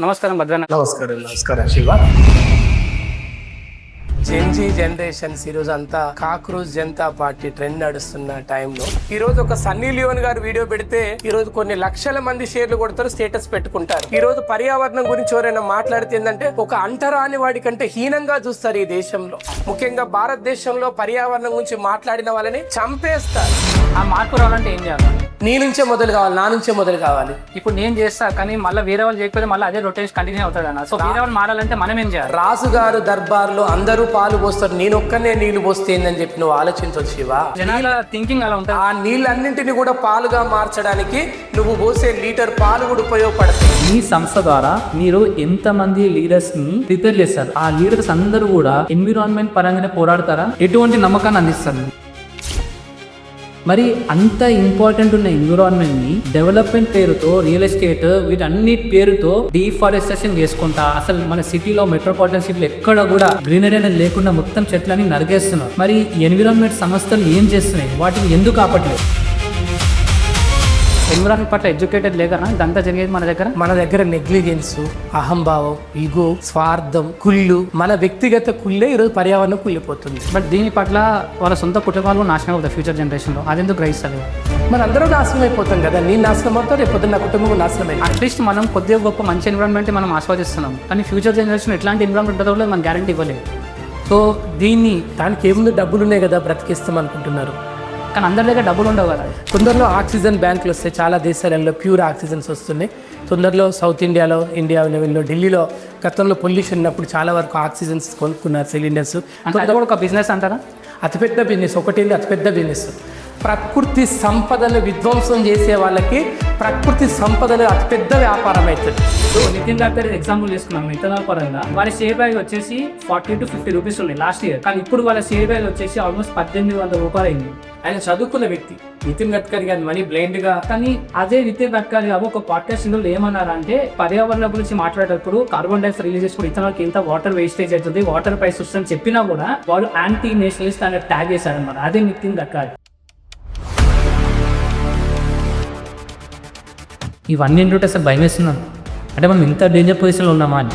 నమస్కారం భద్రన్న. నమస్కారం Shiva. Gen Z generations ఈరోజు అంతా కాక్రోచ్ జనతా పార్టీ ట్రెండ్ నడుస్తున్న టైంలో ఈ రోజు ఒక సన్నీ లియోన్ గారు వీడియో పెడితే ఈ రోజు కొన్ని లక్షల మంది షేర్లు కొడతారు, స్టేటస్ పెట్టుకుంటారు. ఈ రోజు పర్యావరణం గురించి ఎవరైనా మాట్లాడితే ఏంటంటే ఒక అంటరాని వాడి కంటే హీనంగా చూస్తారు. ఈ దేశంలో ముఖ్యంగా భారతదేశంలో పర్యావరణం గురించి మాట్లాడిన వాళ్ళని చంపేస్తారు. ఆ మార్పు రావాలంటే ఏం చేయాలి? నీ నుంచే మొదలు కావాలి, నా నుంచే మొదలు కావాలి. ఇప్పుడు నేను చేస్తా కానీ మళ్ళీ వేరే వాళ్ళు చేయకపోతే మళ్ళీ అదే రొటేషన్ కంటిన్యూ అవుతుంది అన్న. సో వేరే వాళ్ళు మారాలంటే మనం ఏం చేయాలి? రాజుగారు దర్బార్లో అందరూ పాలు పోస్తారు, నేను ఒక్కనే నీళ్లు పోస్తే ఏందని చెప్పి నువ్వు ఆలోచించవచ్చు శివ. జనాల థింకింగ్ అలా ఉంటుంది. ఆ నీళ్ళన్నింటినీ కూడా పాలుగా మార్చడానికి నువ్వు పోసే లీటర్ పాలు కూడా ఉపయోగపడతాయి. ఈ సంస్థ ద్వారా మీరు ఎంతమంది లీడర్స్ ని ప్రిపేర్ చేస్తారు? ఆ లీడర్స్ అందరూ కూడా ఎన్విరాన్మెంట్ పరంగానే పోరాడతారా? ఎటువంటి నమ్మకాన్ని అందిస్తారు? మరి అంత ఇంపార్టెంట్ ఉన్న ఎన్విరాన్మెంట్ ని డెవలప్మెంట్ పేరుతో, రియల్ ఎస్టేట్ వీటన్ని పేరుతో డీఫారెస్టేషన్ చేసుకుంటా అసలు మన సిటీలో మెట్రోపాలిటన్ సిటీలో ఎక్కడ కూడా గ్రీనరీ అనేది లేకుండా మొత్తం చెట్లని నరికేస్తున్నారు. మరి ఎన్విరాన్మెంట్ సంస్థలు ఏం చేస్తున్నాయి? వాటిని ఎందుకు ఆపట్లేదు? ఎన్విరాన్మెంట్ పట్ల ఎడ్యుకేటెడ్ లేకనా ఇదంతా జరిగేది మన దగ్గర నెగ్లిజెన్స్, అహంభావం, ఈగో, స్వార్థం, కుళ్ళు, మన వ్యక్తిగత కుళ్ళే ఈరోజు పర్యావరణం కుళ్ళిపోతుంది. బట్ దీని పట్ల వాళ్ళ సొంత పుట్టకాలు నాశనం అవుతాయి ఫ్యూచర్ జనరేషన్లో. అదెందుకు గ్రహిస్తారు? మన అందరూ నాశనం అయిపోతాం కదా. నేను నాశనం అవుతా, రేపు నా కుటుంబం నాశనం అయిపోతుంది. అట్లీస్ట్ మనం కొద్దిగా గొప్ప మంచి ఎన్విరాన్మెంట్ మనం ఆస్వాదిస్తున్నాం, కానీ ఫ్యూచర్ జనరేషన్ ఎట్లాంటి ఎన్విరాన్మెంట్ ఉంటుందో కూడా మనం గ్యారంటీ ఇవ్వలేదు. సో దానికి ఏముంది, డబ్బులు ఉన్నాయి కదా బ్రతికిస్తాం అనుకుంటున్నారు. కానీ అందరి దగ్గర డబ్బులు ఉండవు కదా. తొందరలో ఆక్సిజన్ బ్యాంకులు వస్తాయి, చాలా దేశాలలో ప్యూర్ ఆక్సిజన్స్ వస్తున్నాయి. తొందరలో సౌత్ ఇండియాలో, ఇండియా లెవెల్లో, ఢిల్లీలో గతంలో పొల్యూషన్ ఉన్నప్పుడు చాలా వరకు ఆక్సిజన్స్ కొనుక్కున్నారు సిలిండర్స్. అంటే అది కూడా ఒక బిజినెస్ అంటారా? అతిపెద్ద బిజినెస్, ఒకటి అతిపెద్ద బిజినెస్. ప్రకృతి సంపదను విధ్వంసం చేసే వాళ్ళకి ప్రకృతి సంపదను అతిపెద్ద వ్యాపారం అవుతుంది. సో నితిన్ గడ్కరీ ఎగ్జాంపుల్ తీసుకున్నాం ఇథనాల్ పరంగా. వాళ్ళ షేర్ బ్యాగ్ వచ్చేసి 40 to 50 రూపీస్ ఉన్నాయి లాస్ట్ ఇయర్, కానీ ఇప్పుడు వాళ్ళ షేర్ బ్యాగ్ వచ్చేసి ఆల్మోస్ట్ 1800 రూపాయలు అయింది. ఆయన చదువుకున్న వ్యక్తి నితిన్ గడ్కరీ గారి మనీ బ్లైండ్ గా. కానీ అదే నితిన్ గడ్కరీ గారు ఒక పాడ్కాస్ట్ లో ఏమన్నారంటే పర్యావరణం గురించి మాట్లాడేటప్పుడు కార్బన్ డైఆక్సైడ్ రిలీజ్ చేసుకుని ఇథనాల్కి ఎంత వాటర్ వేస్టేజ్ అవుతుంది, వాటర్ ప్రైస్ వస్తుందని చెప్పినా కూడా వాళ్ళు యాంటీ నేషనలిస్ట్ అనే ట్యాగ్ చేశారన్నమాట. అదే నితిన్ గడ్కరీ. ఇవన్నీ ఏంటంటే అసలు భయం వేస్తున్నాను. అంటే మనం ఇంత డేంజర్ పొజిషన్లో ఉన్నామా అని.